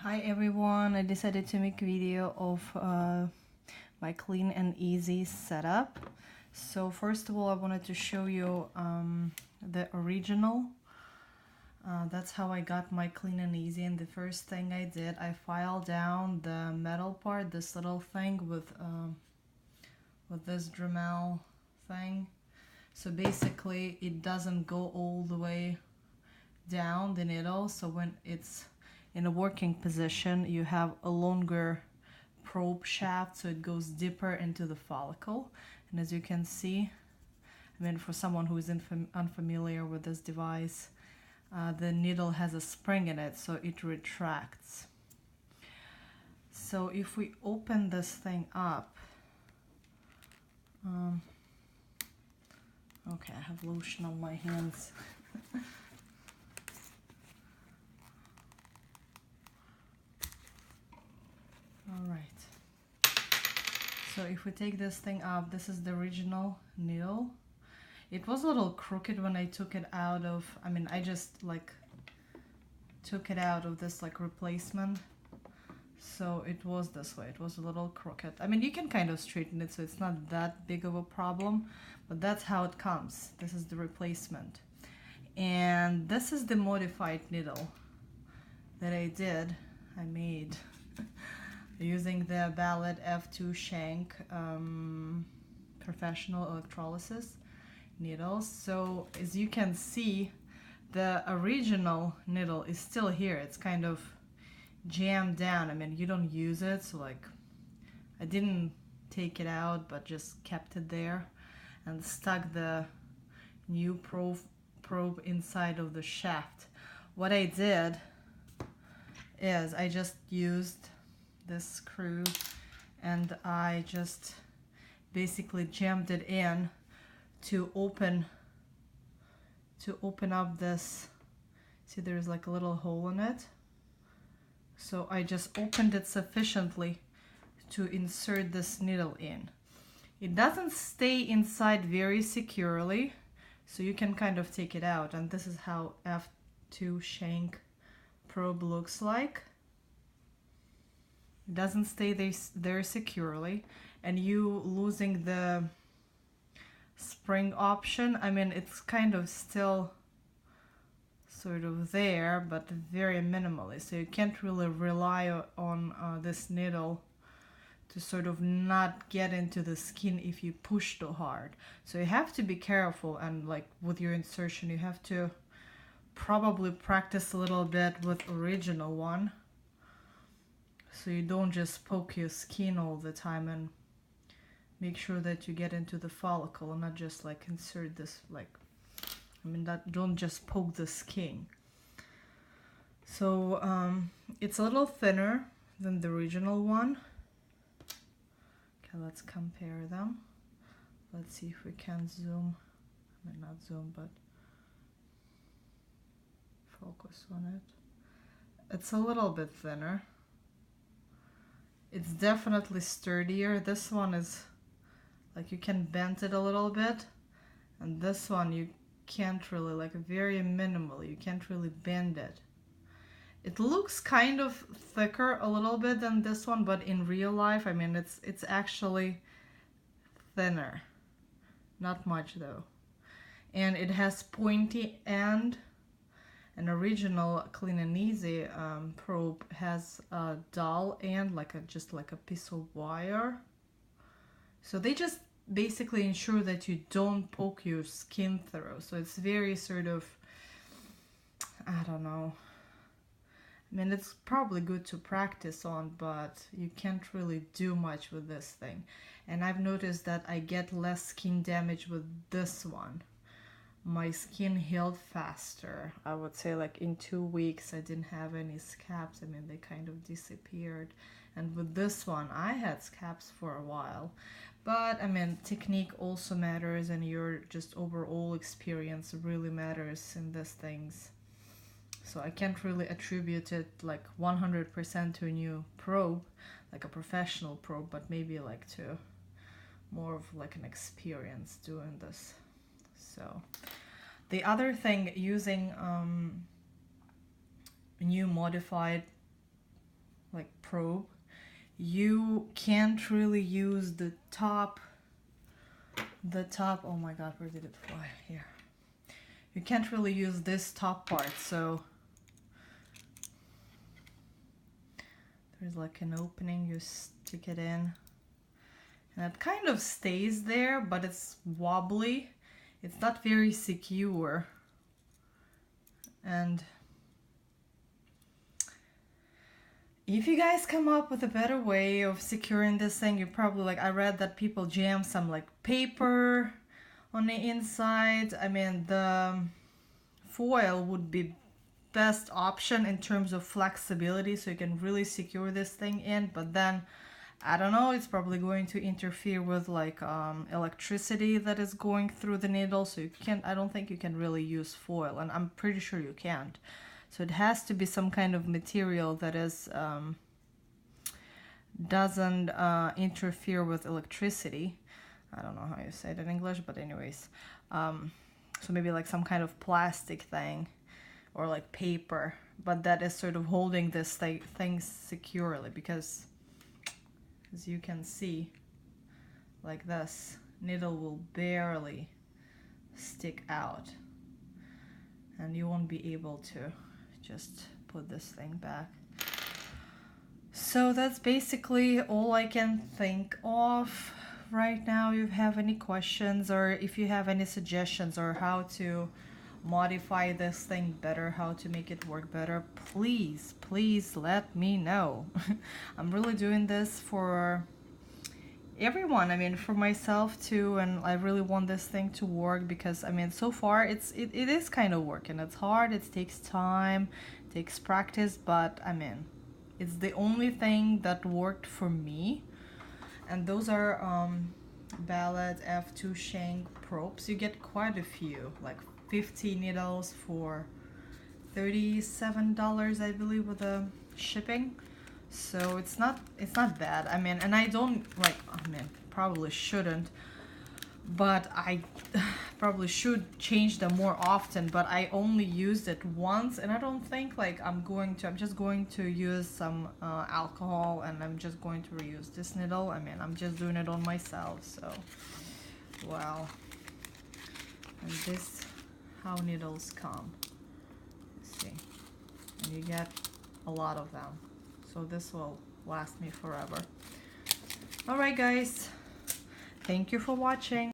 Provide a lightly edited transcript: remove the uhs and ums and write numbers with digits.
Hi everyone, I decided to make a video of my clean and easy setup. So first of all, I wanted to show you the original. That's how I got my clean and easy, and the first thing I did, I filed down the metal part, this little thing with this Dremel thing. So basically it doesn't go all the way down the needle, so when it's in a working position you have a longer probe shaft, so it goes deeper into the follicle. And as you can see, I mean, for someone who is unfamiliar with this device, the needle has a spring in it, so it retracts. So if we open this thing up, okay, I have lotion on my hands. All right. So if we take this thing up, this is the original needle. It was a little crooked when I took it out of, I just like took it out of this like replacement. So it was this way, it was a little crooked. You can kind of straighten it so it's not that big of a problem, but that's how it comes. This is the replacement. And this is the modified needle that I made using the Ballet F2 shank professional electrolysis needles. So as you can see, the original needle is still here. It's kind of jammed down. You don't use it, so like I didn't take it out but just kept it there and stuck the new probe inside of the shaft. What I did is I just used this screw and I just basically jammed it in to open up this. See, there's like a little hole in it, so I just opened it sufficiently to insert this needle in. It doesn't stay inside very securely, so you can kind of take it out, and this is how F2 shank probe looks like. It doesn't stay there securely, and you losing the spring option, it's kind of still sort of there, but very minimally, so you can't really rely on this needle to sort of not get into the skin if you push too hard. So you have to be careful, and like with your insertion you have to probably practice a little bit with original one, so you don't just poke your skin all the time, and make sure that you get into the follicle and not just like insert this don't just poke the skin. So it's a little thinner than the original one. Okay, let's compare them. Let's see if we can zoom, not zoom, but focus on it. It's a little bit thinner. It's definitely sturdier. This one is like you can bend it a little bit, and this one you can't really, like very minimally, you can't really bend it. It looks kind of thicker a little bit than this one, but in real life, it's actually thinner. Not much though. And it has pointy end. An original clean and easy probe has a dull end, just like a piece of wire. So they just basically ensure that you don't poke your skin through. So it's very sort of, I don't know. It's probably good to practice on, but you can't really do much with this thing. And I've noticed that I get less skin damage with this one. My skin healed faster. I would say like in 2 weeks I didn't have any scabs. They kind of disappeared. And with this one I had scabs for a while. But technique also matters, and your just overall experience really matters in these things. So I can't really attribute it like 100% to a new probe, like a professional probe, but maybe like to more of like an experience doing this. So the other thing, using new modified like probe, you can't really use the top, oh my god, where did it fly? Here. You can't really use this top part, so there's like an opening, you stick it in, and it kind of stays there, but it's wobbly. It's not very secure. And if you guys come up with a better way of securing this thing, you probably, like, I read that people jam some like paper on the inside. I mean, the foil would be best option in terms of flexibility, so you can really secure this thing in, but then I don't know, it's probably going to interfere with like electricity that is going through the needle, so you can't, I don't think you can really use foil, and I'm pretty sure you can't. So it has to be some kind of material that is doesn't interfere with electricity. I don't know how you say it in English, but anyways, so maybe like some kind of plastic thing or like paper, but that is sort of holding this thing securely, because as you can see, like this, needle will barely stick out, and you won't be able to just put this thing back. So that's basically all I can think of right now. If you have any questions, or if you have any suggestions or how to modify this thing better, how to make it work better, please let me know. I'm really doing this for everyone, I mean for myself too, and I really want this thing to work, because I mean so far it is kind of working. It's hard, it takes time, it takes practice, but I mean it's the only thing that worked for me. And those are Ballet F2 shank probes. You get quite a few, like 50 needles for $37, I believe, with the shipping. So it's not bad. I mean, and I don't like, I mean, probably shouldn't, but I probably should change them more often, but I only used it once, and I don't think like I'm just going to use some alcohol, and I'm just going to reuse this needle. I mean, I'm just doing it on myself, so wow. And this how needles come, let's see, and you get a lot of them, so this will last me forever. All right guys, thank you for watching.